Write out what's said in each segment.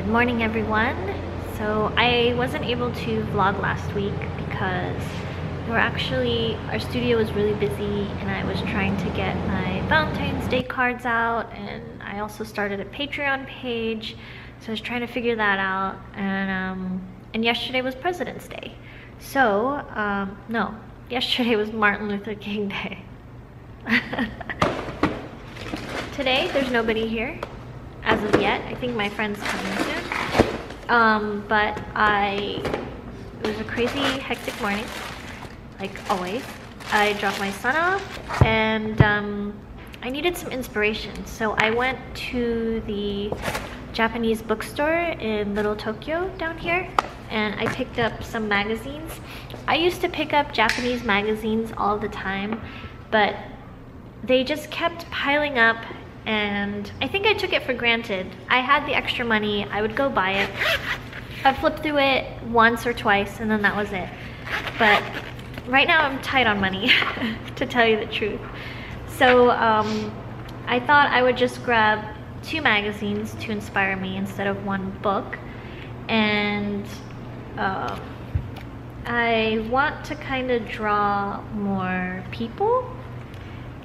morning, everyone. So I wasn't able to vlog last week because our studio was really busy and I was trying to get my Valentine's Day cards out, and I also started a Patreon page, so I was trying to figure that out. And yesterday was President's Day. So no, yesterday was Martin Luther King Day. Today there's nobody here as of yet. I think my friend's coming soon. But it was a crazy hectic morning, like always. I dropped my son off and I needed some inspiration, so I went to the Japanese bookstore in Little Tokyo down here, and I picked up some magazines. I used to pick up Japanese magazines all the time, but they just kept piling up, and I think I took it for granted. I had the extra money, I would go buy it. I flipped through it once or twice and then that was it. But right now I'm tight on money, to tell you the truth. So I thought I would just grab 2 magazines to inspire me instead of 1 book. And I want to kind of draw more people,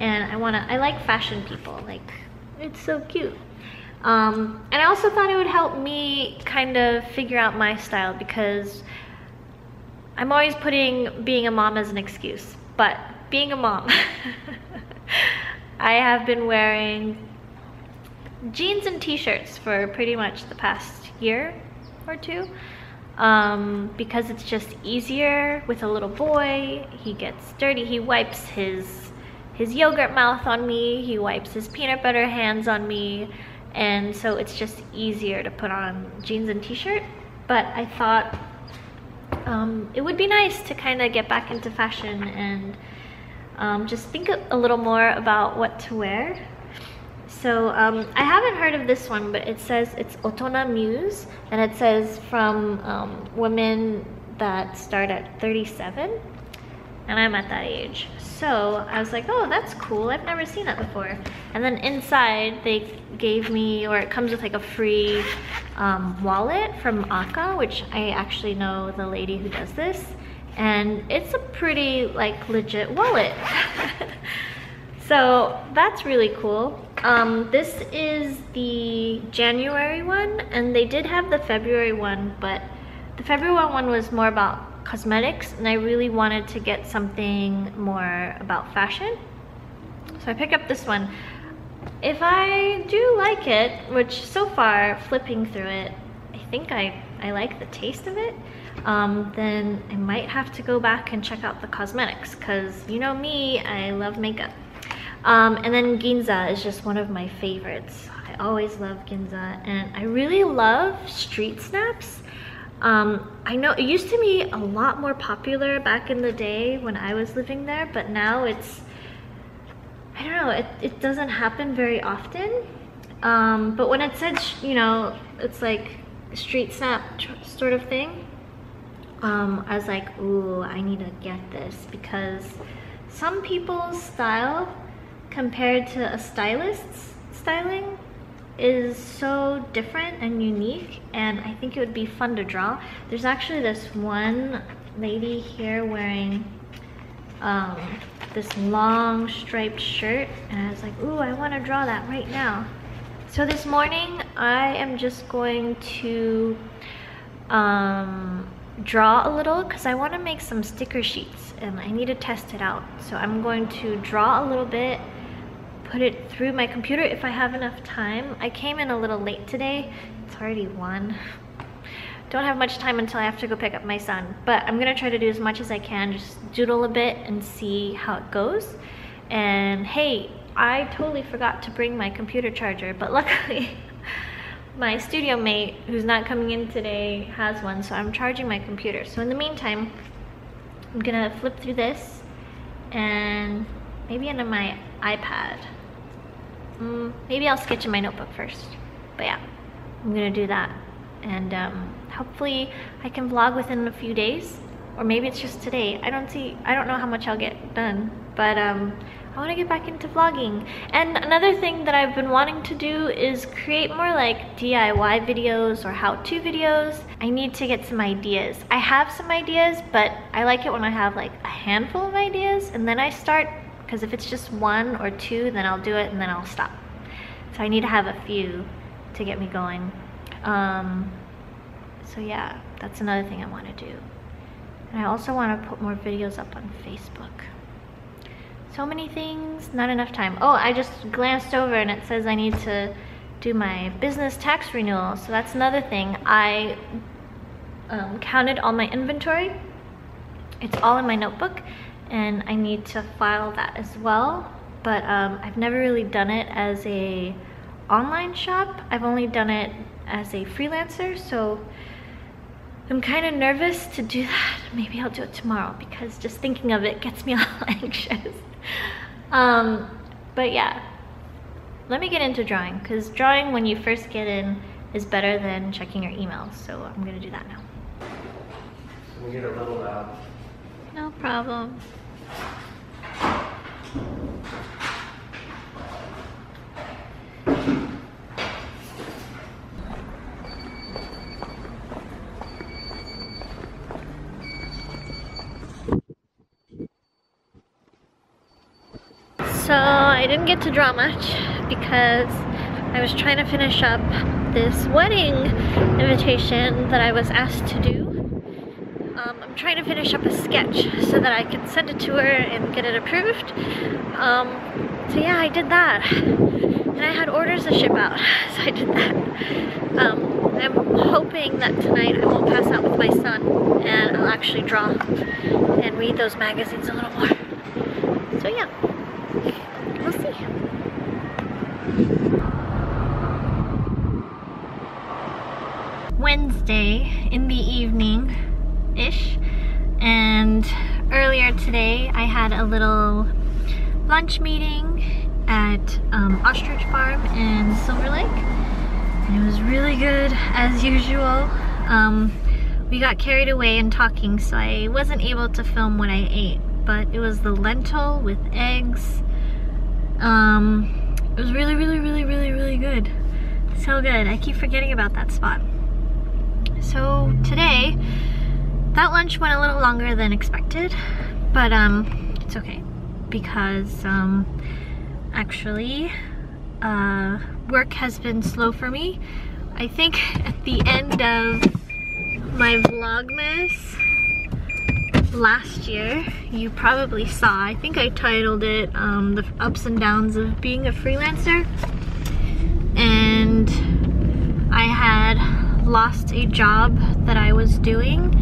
and I like fashion people, like it's so cute. And I also thought it would help me kind of figure out my style, because I'm always putting being a mom as an excuse, but being a mom, I have been wearing jeans and t-shirts for pretty much the past year or 2, because it's just easier with a little boy. He gets dirty, he wipes his yogurt mouth on me, he wipes his peanut butter hands on me, and so it's just easier to put on jeans and t-shirt. But I thought it would be nice to kind of get back into fashion and just think a little more about what to wear. So I haven't heard of this one, but it says it's Otona Muse, and it says from women that start at 37, and I'm at that age. So I was like, oh, that's cool, I've never seen that before. And then inside they gave me, or it comes with like a free wallet from Aka, which I actually know the lady who does this, and it's a pretty like legit wallet. So that's really cool. This is the January one, and they did have the February one, but the February one was more about cosmetics, and I really wanted to get something more about fashion. So I picked up this one. If I do like it, which so far, flipping through it, I think I like the taste of it, then I might have to go back and check out the cosmetics, because you know me, I love makeup. And then Ginza is just one of my favorites. I always love Ginza, and I really love street snaps. I know it used to be a lot more popular back in the day when I was living there, but now it's, I don't know, it doesn't happen very often. But when it said, you know, it's like street snap sort of thing, I was like, ooh, I need to get this, because some people's style compared to a stylist's styling is so different and unique, and I think it would be fun to draw. There's actually this one lady here wearing this long striped shirt, and I was like, ooh, I want to draw that right now. So this morning I am just going to draw a little, because I want to make some sticker sheets and I need to test it out. So I'm going to draw a little bit, put it through my computer if I have enough time. I came in a little late today. It's already 1. Don't have much time until I have to go pick up my son, but I'm gonna try to do as much as I can, just doodle a bit and see how it goes. And hey, I totally forgot to bring my computer charger, but luckily my studio mate, who's not coming in today, has one, so I'm charging my computer. So in the meantime, I'm gonna flip through this, and maybe into my iPad. Maybe I'll sketch in my notebook first. But yeah, I'm gonna do that. And hopefully I can vlog within a few days, or maybe it's just today. I don't know how much I'll get done, but I want to get back into vlogging. And another thing that I've been wanting to do is create more like DIY videos or how-to videos. I need to get some ideas. I have some ideas, but I like it when I have like a handful of ideas and then I start, because if it's just one or two, then I'll do it and then I'll stop. So I need to have a few to get me going. So yeah, that's another thing I want to do. And I also want to put more videos up on Facebook. So many things, not enough time. Oh, I just glanced over and it says I need to do my business tax renewal. So that's another thing. I counted all my inventory. It's all in my notebook and I need to file that as well. But I've never really done it as a online shop. I've only done it as a freelancer. So I'm kind of nervous to do that. Maybe I'll do it tomorrow because just thinking of it gets me all anxious. But yeah, let me get into drawing because drawing when you first get in is better than checking your emails. So I'm gonna do that now. Can we get a little loud? No problem. So I didn't get to draw much because I was trying to finish up this wedding invitation that I was asked to do. I'm trying to finish up a sketch so that I can send it to her and get it approved. So yeah, I did that. And I had orders to ship out, so I did that. I'm hoping that tonight I won't pass out with my son and I'll actually draw and read those magazines a little more. So yeah. We'll see. Wednesday in the evening-ish, and earlier today I had a little lunch meeting at Ostrich Farm in Silver Lake, and it was really good as usual. We got carried away in talking, so I wasn't able to film what I ate, but it was the lentil with eggs. It was really good. So good. I keep forgetting about that spot. So today, that lunch went a little longer than expected, but it's okay because actually work has been slow for me. I think at the end of my Vlogmas last year, you probably saw, I think I titled it the ups and downs of being a freelancer, and I had lost a job that I was doing,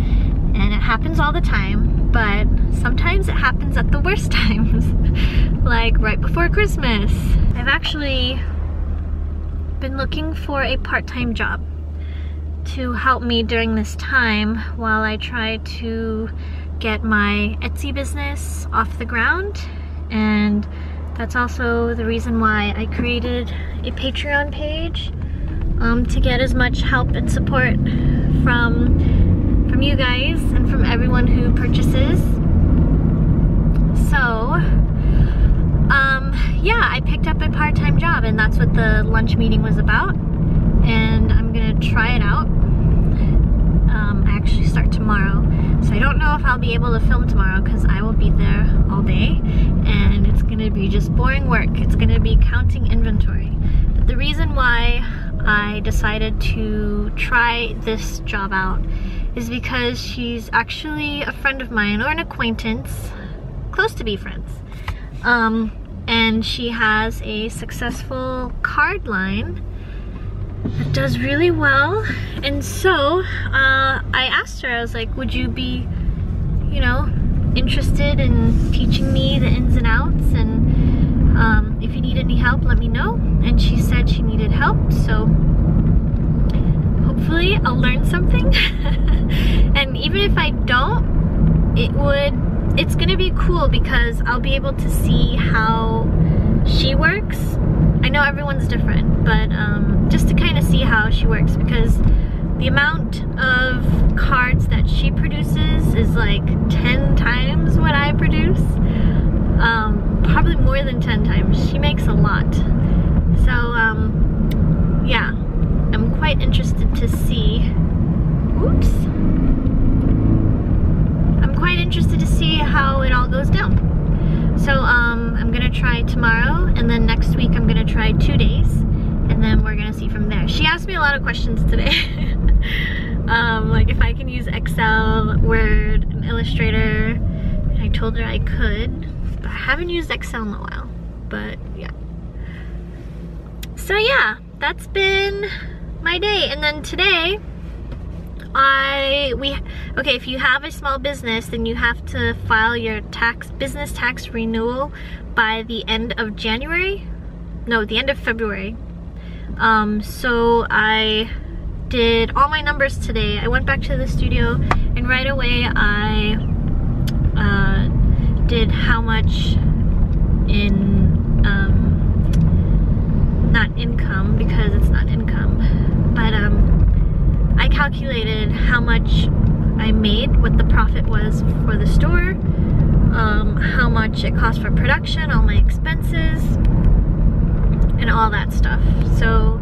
and it happens all the time, but sometimes it happens at the worst times, like right before Christmas. I've actually been looking for a part-time job to help me during this time while I try to get my Etsy business off the ground, and that's also the reason why I created a Patreon page to get as much help and support from you guys and from everyone who purchases. So yeah, I picked up a part-time job, and that's what the lunch meeting was about, and I'm gonna try it out. I actually start tomorrow, so I don't know if I'll be able to film tomorrow because I will be there all day and it's gonna be just boring work. It's gonna be counting inventory. But the reason why I decided to try this job out is because she's actually a friend of mine, or an acquaintance, close to be friends. And she has a successful card line that does really well, and so I asked her, I was like, would you be, you know, interested in teaching me the ins and outs, and if you need any help, let me know. And she said she needed help, so hopefully I'll learn something. And even if I don't, it's gonna be cool because I'll be able to see how she works. I know everyone's different, but just to kind of see how she works, because the amount of cards that she produces is like 10 times what I produce. Probably more than quite interested to see how it all goes down. So I'm gonna try tomorrow, and then next week I'm gonna try 2 days, and then we're gonna see from there. She asked me a lot of questions today. Like if I can use Excel, Word, and Illustrator, and I told her I could, but I haven't used Excel in a while, but yeah. So yeah, that's been my day. And then today, okay, if you have a small business, then you have to file your business tax renewal by the end of January. No, the end of February. So I did all my numbers today. I went back to the studio and right away I did how much in not income, because it's not income, but I calculated how much I made, what the profit was for the store, how much it cost for production, all my expenses, and all that stuff. So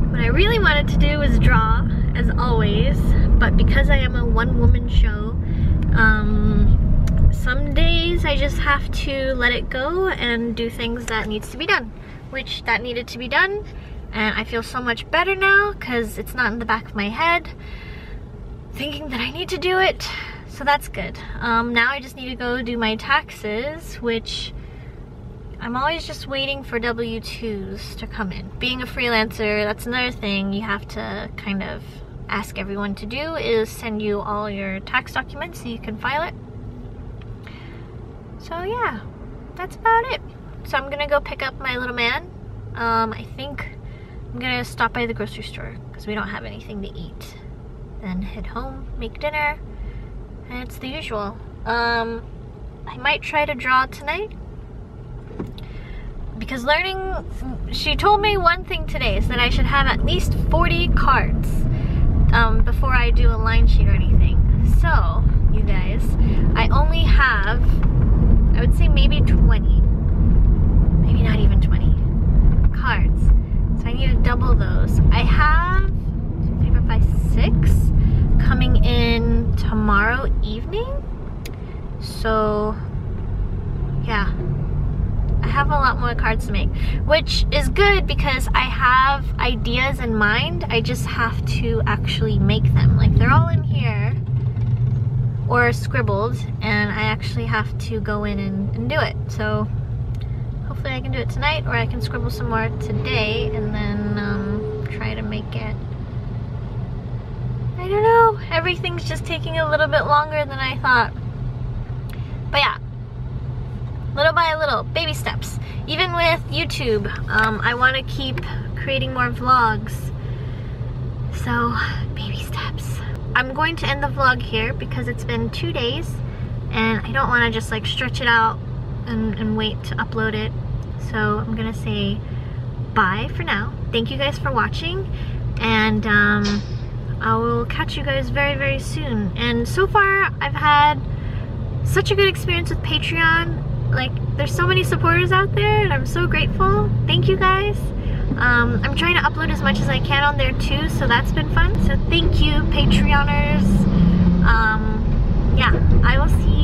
what I really wanted to do was draw, as always, but because I am a one-woman show, some days I just have to let it go and do things that needs to be done, which that needed to be done, and I feel so much better now because it's not in the back of my head thinking that I need to do it, so that's good. Now I just need to go do my taxes, which I'm always just waiting for W-2s to come in. Being a freelancer, that's another thing you have to kind of ask everyone to do, is send you all your tax documents so you can file it. So yeah, that's about it. So I'm gonna go pick up my little man. I think I'm gonna stop by the grocery store because we don't have anything to eat. Then head home, make dinner, and it's the usual. I might try to draw tonight because she told me one thing today is that I should have at least 40 cards before I do a line sheet or anything. So, you guys, I only have, I would say maybe 20. Maybe not even 20 cards. So I need to double those. I have 2, 3, 4, 5, 6 coming in tomorrow evening. So yeah, I have a lot more cards to make, which is good because I have ideas in mind. I just have to actually make them. Like, they're all in here or scribbled, and I actually have to go in and do it. So hopefully I can do it tonight, or I can scribble some more today and then try to make it. I don't know, everything's just taking a little bit longer than I thought. But yeah, little by little, baby steps. Even with YouTube, I want to keep creating more vlogs. So, baby steps. I'm going to end the vlog here because it's been 2 days and I don't want to just like stretch it out and wait to upload it. So I'm gonna say bye for now. Thank you guys for watching, and I will catch you guys very, very soon. And so far I've had such a good experience with Patreon. Like, there's so many supporters out there and I'm so grateful. Thank you guys. I'm trying to upload as much as I can on there too, so that's been fun. So thank you, Patreoners. Yeah, I will see you